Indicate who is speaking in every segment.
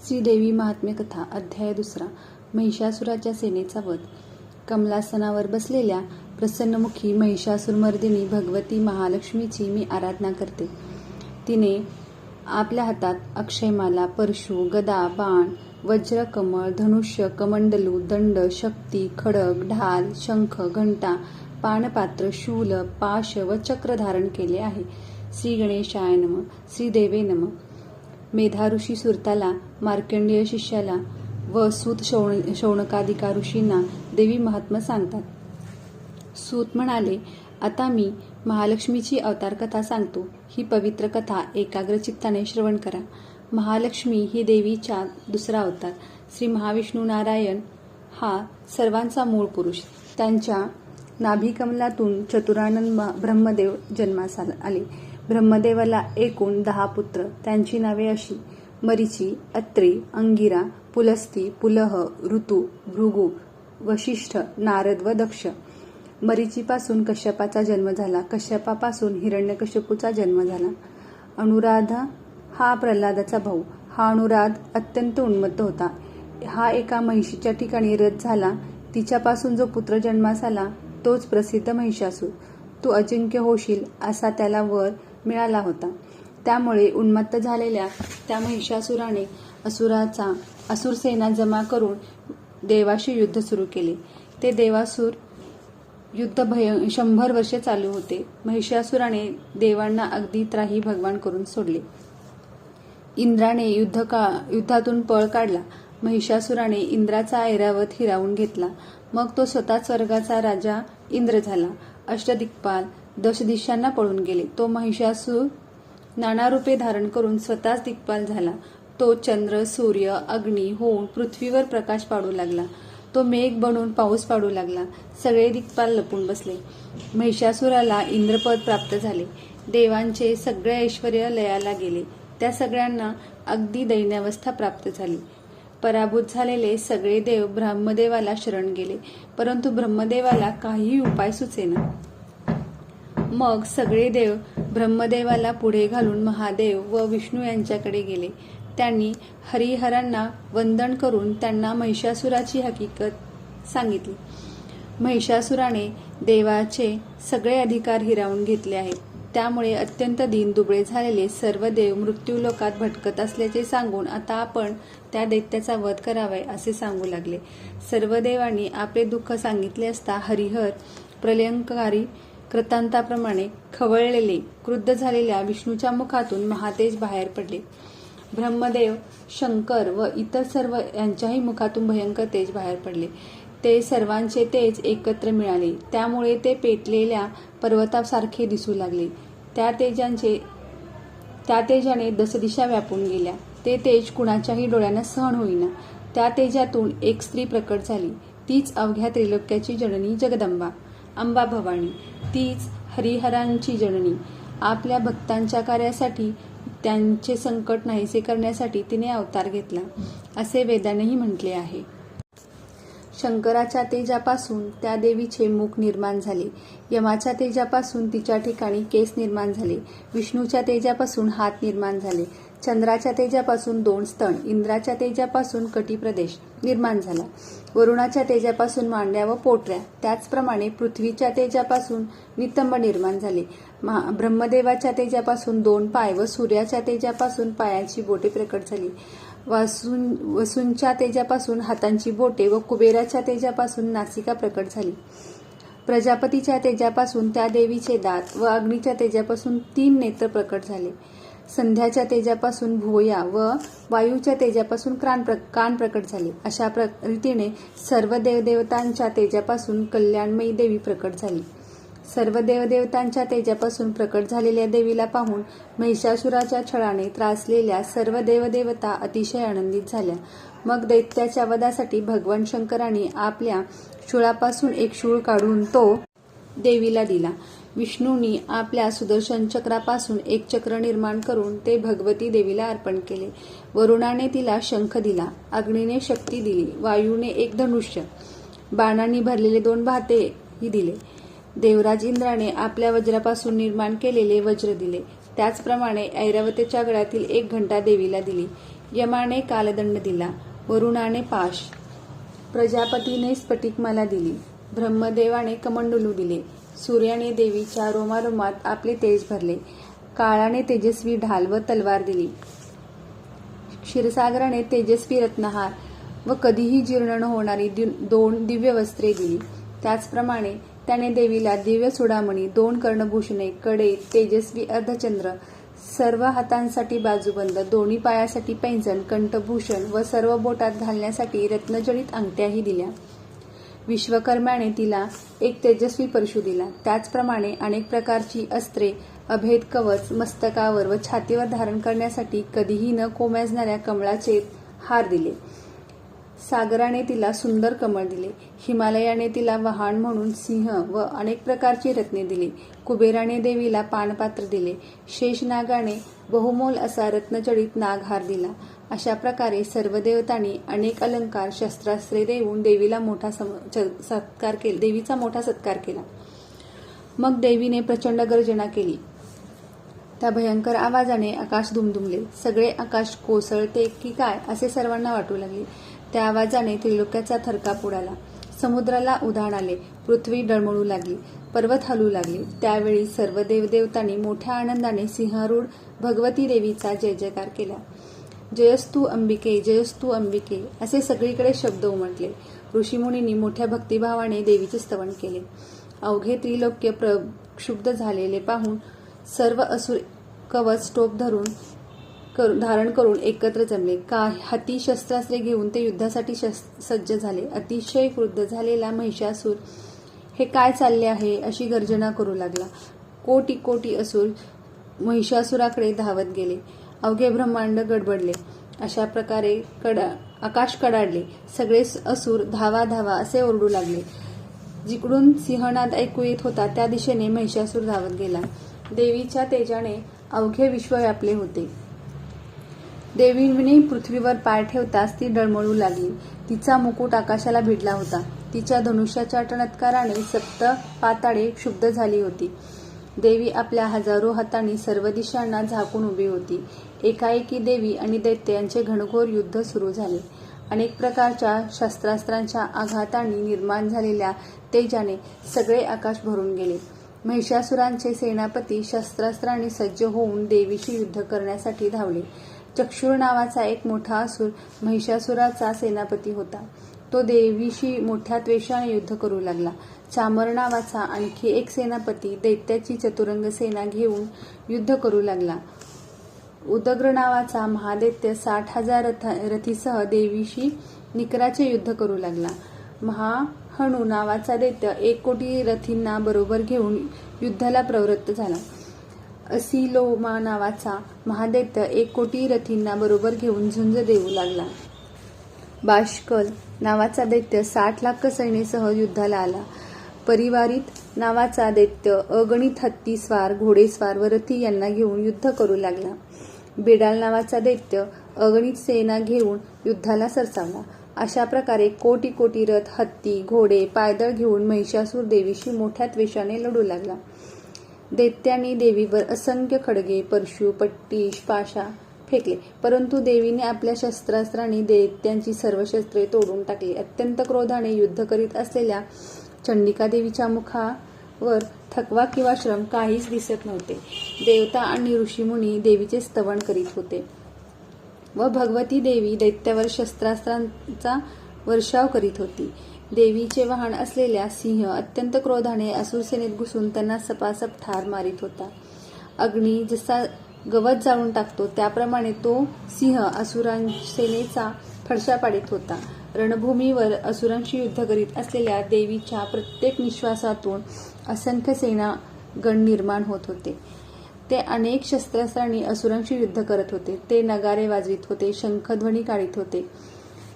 Speaker 1: श्रीदेवी महात्म्य कथा अध्याय 2 महिषासुराच्या सेनेचा वध. कमलासनावर बसलेल्या प्रसन्नमुखी महिषासुरमर्दिनी भगवती महालक्ष्मीची मी आराधना करते. तिने आपल्या हातात अक्षयमाला, परशु, गदा, बाण, वज्र, कमळ, धनुष्य, कमंडलू, दंड, शक्ती, खडग, ढाल, शंख, घंटा, पानपात्र, शूल, पाश व चक्र धारण केले आहे. श्री गणेशाय नमः. श्रीदेवे नमः. मेधा ऋषी सुरताला, मार्कंडेय शिष्याला व सूत शौनकादिका ऋषींना देवी महात्म्य सांगतात. सूत म्हणाले, आता मी महालक्ष्मीची अवतार कथा सांगतो. ही पवित्र कथा एकाग्र चित्ताने श्रवण करा. महालक्ष्मी ही देवीचा दुसरा अवतार. श्री महाविष्णू नारायण हा सर्वांचा मूळ पुरुष. त्यांच्या नाभिकमलातून चतुरानंद ब्रह्मदेव जन्मास आले. ब्रह्मदेवाला एकूण 10 पुत्र. त्यांची नावे अशी: मरीची, अत्री, अंगिरा, पुलस्ती, पुलह, ऋतू, भृगु, वशिष्ठ, नारद व दक्ष. मरीचीपासून कश्यपाचा जन्म झाला. कश्यपापासून हिरण्यकश्यपूचा जन्म झाला. अनुराध हा प्रल्हादाचा भाऊ. हा अनुराध अत्यंत उन्मत्त होता. हा एका महिषीच्या ठिकाणी रथ झाला. तिच्यापासून जो पुत्र जन्मास आला तोच प्रसिद्ध महिषासूर. तू अजिंक्य होशील असा त्याला वर मिळाला होता. त्यामुळे उन्मत्त झालेल्या त्या महिषासुराने असुर सेना जमा करून देवाशी युद्ध सुरू केले. ते देवासुर युद्ध 100 वर्षे चालू होते. महिषासुराने देवांना अगदी त्राही भगवान करून सोडले. इंद्राने युद्धातून पळ काढला. महिषासुराने इंद्राचा ऐरावत हिरावून घेतला. मग तो स्वतः स्वर्गाचा राजा इंद्र झाला. अष्टदिक्पाल 10 दिशांना पळून गेले. तो महिषासूर नाना रूपे धारण करून स्वतःच दिक्पाल झाला. तो चंद्र, सूर्य, अग्नी होऊन पृथ्वीवर प्रकाश पाडू लागला. तो मेघ बनून पाऊस पाडू लागला. सगळे दिक्पाल लपून बसले. महिषासुराला इंद्रपद प्राप्त झाले. देवांचे सगळे ऐश्वर्य लयाला गेले. त्या सगळ्यांना अगदी दैन्यावस्था प्राप्त झाली. पराभूत झालेले सगळे देव ब्रह्मदेवाला शरण गेले. परंतु ब्रह्मदेवाला काहीही उपाय सुचेना. मग सगळे देव ब्रह्मदेवाला पुढे घालून महादेव व विष्णू यांच्याकडे गेले. त्यांनी हरिहरांना वंदन करून त्यांना महिषासुराची हकीकत सांगितली. महिषासुराने देवाचे सगळे अधिकार हिरावून घेतले आहेत. त्यामुळे अत्यंत दीनदुबळे झालेले सर्व देव मृत्यूलोकात भटकत असल्याचे सांगून आता आपण त्या दैत्याचा वध करावा असे सांगू लागले. सर्व देवांनी आपले दुःख सांगितले असता हरिहर प्रलयंकारी कृतांताप्रमाणे खवळलेले, क्रुद्ध झालेल्या विष्णूच्या मुखातून महातेज बाहेर पडले. ब्रह्मदेव, शंकर व इतर सर्व यांच्याही मुखातून भयंकर तेज बाहेर पडले. ते सर्वांचे तेज एकत्र मिळाले. त्यामुळे ते पेटलेल्या पर्वतासारखे दिसू लागले. त्या तेजाने 10 दिशा व्यापून गेल्या. ते तेज कुणाच्याही डोळ्यांना सहन होईना. त्या तेजातून एक स्त्री प्रकट झाली. तीच अवघ्या त्रिलोक्याची जननी जगदंबा, अंबा भवानी. तीच हरिहरांची जननी. आपल्या भक्तांच्या कार्यासाठी, त्यांचे संकट नाहीसे करण्यासाठी तिने अवतार घेतला असे वेदांनीही म्हटले आहे. शंकराच्या तेजापासून त्या देवीचे मुख निर्माण झाले. यमाच्या तेजापासून तिच्या ठिकाणी केस निर्माण झाले. विष्णूच्या तेजापासून हात निर्माण झाले. चंद्राच्या तेजापासून 2 स्तन, इंद्राच्या तेजापासून कटिप्रदेश निर्माण झाला. वरुणाच्या तेजापासून मांड्या व पोटऱ्या. त्याचप्रमाणे पृथ्वीच्या तेजापासून नितंब निर्माण झाले. ब्रह्मदेवाच्या तेजापासून 2 पाय व सूर्याच्या तेजापासून पायांची बोटे प्रकट झाली. वसूंच्या तेजापासून हातांची बोटे व कुबेराच्या तेजापासून नासिका प्रकट झाली. प्रजापतीच्या तेजापासून त्या देवीचे दात व अग्नीच्या तेजापासून 3 नेत्र प्रकट झाले. संध्याच्या तेजापासून भुवया व वायूच्या तेजापासून कान प्रकट झाले. अशा रीतीने सर्व देवदेवतांच्या तेजापासून कल्याणमयी देवी प्रकट झाली. सर्व देवदेवतांच्या तेजापासून प्रकट झालेल्या देवीला पाहून महिषासुराच्या छळाने त्रासलेल्या सर्व देवदेवता अतिशय आनंदित झाल्या. मग दैत्याच्या वधासाठी भगवान शंकरांनी आपल्या शूळापासून एक शूळ काढून तो देवीला दिला. विष्णूंनी आपल्या सुदर्शन चक्रापासून एक चक्र निर्माण करून ते भगवती देवीला अर्पण केले. वरुणाने तिला शंख दिला. अग्नीने शक्ती दिली. वायूने एक धनुष्य, बाणांनी भरलेले 2 भातेही दिले. देवराज इंद्राने आपल्या वज्रापासून निर्माण केलेले वज्र दिले. त्याचप्रमाणे ऐरावतीच्या गळ्यातील एक घंटा देवीला दिली. यमाने कालदंड दिला, वरुणाने पाश, प्रजापतीने स्फटिकमाला दिली, ब्रह्मदेवाने कमंडलू दिले, सूर्याने देवीच्या रोमारोमात आपले तेज भरले, काळाने तेजस्वी ढाल व तलवार दिली, क्षीरसागराने तेजस्वी रत्नहार व कधीही जीर्ण न होणारी 2 दिव्य वस्त्रे दिली. त्याचप्रमाणे त्याने देवीला दिव्य चूडामणी, 2 कर्णभूषणे, कडे, तेजस्वी अर्धचंद्र, सर्व हातांसाठी बाजूबंद, दोन्ही पायासाठी पैंजण, कंठभूषण व सर्व बोटात घालण्यासाठी रत्नजडित अंगठ्याही दिल्या. विश्वकर्म्याने तिला एक तेजस्वी परशु दिला. त्याचप्रमाणे अनेक प्रकारची अस्त्रे, अभेद कवच, मस्तकावर व छातीवर धारण करण्यासाठी कधीही न कोमेजणाऱ्या कमळाचे हार दिले. सागराने तिला सुंदर कमळ दिले. हिमालयाने तिला वहाण म्हणून सिंह व अनेक प्रकारची रत्ने दिली. कुबेराने देवीला पानपात्र दिले. शेषनागाने बहुमोल असा रत्नजडित नागहार दिला. अशा प्रकारे सर्व देवतांनी अनेक अलंकार, शस्त्रास्त्रे देऊन देवीचा मोठा सत्कार केला. मग देवीने प्रचंड गर्जना केली. त्या भयंकर आवाजाने आकाश दुमदुमले. सगळे आकाश कोसळते की काय असे सर्वांना वाटू लागले. त्या आवाजाने त्रिलोक्याचा थरकाप उडाला. समुद्राला उधाण आले. पृथ्वी डळमळू लागली. पर्वत हलू लागले. त्यावेळी सर्व देवदेवतांनी मोठ्या आनंदाने सिंहारूढ भगवती देवीचा जय जयकार केला. जयस्तु अंबिके, जयस्तु अंबिके असे सगळीकडे शब्द उमटले. ऋषीमुनींनी मोठ्या भक्तिभावाने देवीचे स्तवन केले. अवघे त्रिलोक्य प्रक्षुब्ध झालेले पाहून सर्व असुर कवच टोप धारण करून एकत्र जमले. हाती शस्त्रास्त्रे घेऊन ते युद्धासाठी सज्ज झाले. अतिशय क्रुद्ध झालेला महिषासूर हे काय चालले आहे अशी गर्जना करू लागला. कोटी कोटी असुर महिषासुराकडे धावत गेले. अवघे ब्रह्मांड गडबडले. अशा प्रकारे आकाश कडाडले. सगळे असुर धावा धावा असे ओरडू लागले. जिकडून सिंहनाद ऐकू येत होता त्या दिशेने महिषासूर धावत गेला. देवीच्या तेजाने अवघे विश्व व्यापले होते. देवीने पृथ्वीवर पाय ठेवताच ती डळमळू लागली. तिचा मुकुट आकाशाला भिडला होता. तिच्या धनुष्याच्या टणत्काराने 7 पाताळे क्षुब्ध झाली होती. देवी आपल्या हजारो हातांनी सर्व दिशांना झाकून उभी होती. एकाएकी देवी आणि दैत्य यांचे घनघोर युद्ध सुरू झाले. अनेक प्रकारच्या शस्त्रास्त्रांच्या आघातांनी निर्माण झालेल्या तेजाने सगळे आकाश भरून गेले. महिषासुरांचे सेनापती शस्त्रास्त्रांनी सज्ज होऊन देवीशी युद्ध करण्यासाठी धावले. चक्षुर नावाचा एक मोठा असुर महिषासुराचा सेनापती होता. तो देवीशी मोठ्या त्वेषाने युद्ध करू लागला. चामर नावाचा आणखी एक सेनापती दैत्याची चतुरंग सेना घेऊन युद्ध करू लागला. उदग्र नावाचा महादैत्य 60,000 रथीसह देवीशी निकराचे युद्ध करू लागला. महाहणू नावाचा दैत्य 1 कोटी रथींना बरोबर घेऊन युद्धाला प्रवृत्त झाला. असिलोमा नावाचा महादैत्य 1 कोटी रथींना बरोबर घेऊन झुंज देऊ लागला. बाष्कल नावाचा दैत्य 60 लाख सैन्यासह युद्धाला आला. परिवारित नावाचा दैत्य अगणित हत्ती स्वार, घोडेस्वार व रथी यांना घेऊन युद्ध करू लागला. बेडाल नावाचा दैत्य अगणित सेना घेऊन युद्धाला सरसावला. अशा प्रकारे कोटी कोटी रथ, हत्ती, घोडे, पायदळ घेऊन महिषासूर देवीशी मोठ्या त्वेषाने लढू लागला. दैत्यांनी देवीवर असंख्य खडगे, परशु, पट्टीश, पाशा फेकले, परंतु देवीने आपल्या शस्त्रास्त्रांनी दैत्यांची सर्व शस्त्रे तोडून टाकली. अत्यंत क्रोधाने युद्ध करीत असलेल्या चंडिका देवीच्या मुखावर थकवा किंवा श्रम काहीच दिसत नव्हते. देवता आणि ऋषीमुनी देवीचे स्तवन करीत होते व भगवती देवी दैत्यावर शस्त्रास्त्रांचा वर्षाव करीत होती. देवीचे वाहन असलेल्या सिंह अत्यंत क्रोधाने असुरसेनेत घुसून त्यांना सपासप ठार मारित होता. अग्नी जसा गवत जाळून टाकतो त्याप्रमाणे तो सिंह असुरसेनेचा फडशा पाडित होता. रणभूमीवर असुरांशी युद्ध करीत असलेल्या देवीच्या प्रत्येक निश्वासातून असंख्य सेनागण निर्माण होत होते. ते अनेक शस्त्रास्त्रांनी असुरांशी युद्ध करत होते. ते नगारे वाजवित होते, शंखध्वनी काढीत होते.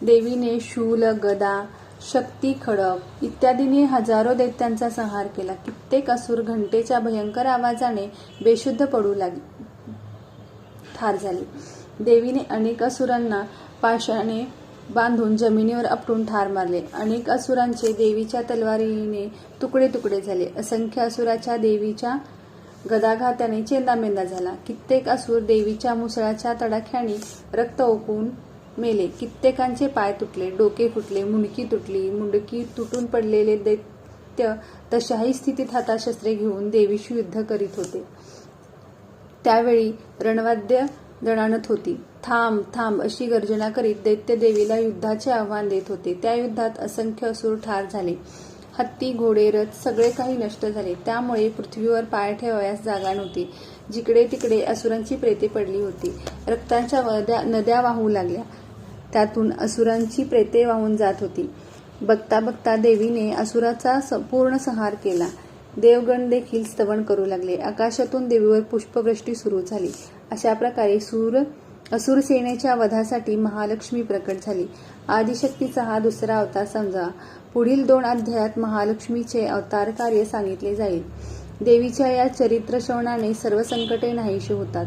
Speaker 1: देवीने शूल, गदा, शक्ती, खडक इत्यादीने हजारो दैत्यांचा संहार केला. कित्येक असुर घंटेच्या भयंकर आवाजाने बेशुद्ध पडू ठार झाले. देवीने अनेक असुरांना पाशाने बांधून जमिनीवर आपटून ठार मारले. अनेक असुरांचे देवीच्या तलवारीने तुकडे तुकडे झाले. असंख्य असुराच्या देवीच्या गदाघाताने चेंदामेंदा झाला. कित्येक असुर देवीच्या मुसळाच्या तडाख्याने रक्त ओकून मेले. कित्येकांचे पाय तुटले, डोके फुटले, मुंडकी तुटली. मुंडकी तुटून पडलेले दैत्य तशाही स्थितीत हातात शस्त्रे घेऊन देवीशी युद्ध करीत होते. त्यावेळी रणवाद्य दणाणत होती. थांब थांब अशी गर्जना करीत दैत्य देवीला युद्धाचे आव्हान देत होते. त्या युद्धात असंख्य असुर ठार झाले. हत्ती, घोडे, रथ सगळे काही नष्ट झाले. त्यामुळे पृथ्वीवर पाय ठेवायस जागा नव्हती. जिकडे तिकडे असुरांची प्रेते पडली होती. रक्ताच्या नद्या वाहू लागल्या. त्यातून असुरांची प्रेते वाहून जात होती. बघता बघता देवीने असुराचा पूर्ण संहार केला. देवगण देखील स्तवन करू लागले. आकाशातून देवीवर पुष्पवृष्टी सुरू झाली. अशा प्रकारे असुर सेनेच्या वधासाठी महालक्ष्मी प्रकट झाली. आदिशक्तीचा हा दुसरा अवतार समजा. पुढील 2 अध्यायात महालक्ष्मीचे अवतार कार्य सांगितले जाईल. देवीच्या या चरित्र श्रवणाने सर्व संकटे नाहीशी होतात.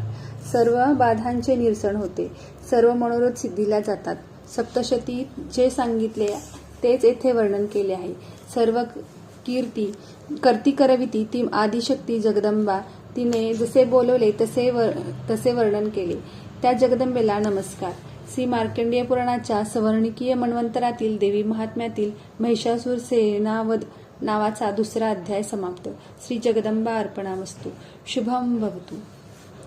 Speaker 1: सर्व बाधांचे निरसन होते. सर्व मनोरथ सिद्धीला जातात. सप्तशतीत जे सांगितले तेच येथे वर्णन केले आहे. सर्व करती करविती ती आदिशक्ती जगदंबा. तिने जसे बोलवले तसे वर्णन केले. त्या जगदंबेला नमस्कार. श्री मार्कंडेय पुराणाच्या सवर्णिकीय मन्वंतरातील देवी महात्म्यातील महिषासुर सेनावध नावाचा 2रा अध्याय समाप्त. श्री जगदंबा अर्पणामस्तु. शुभम भवतु.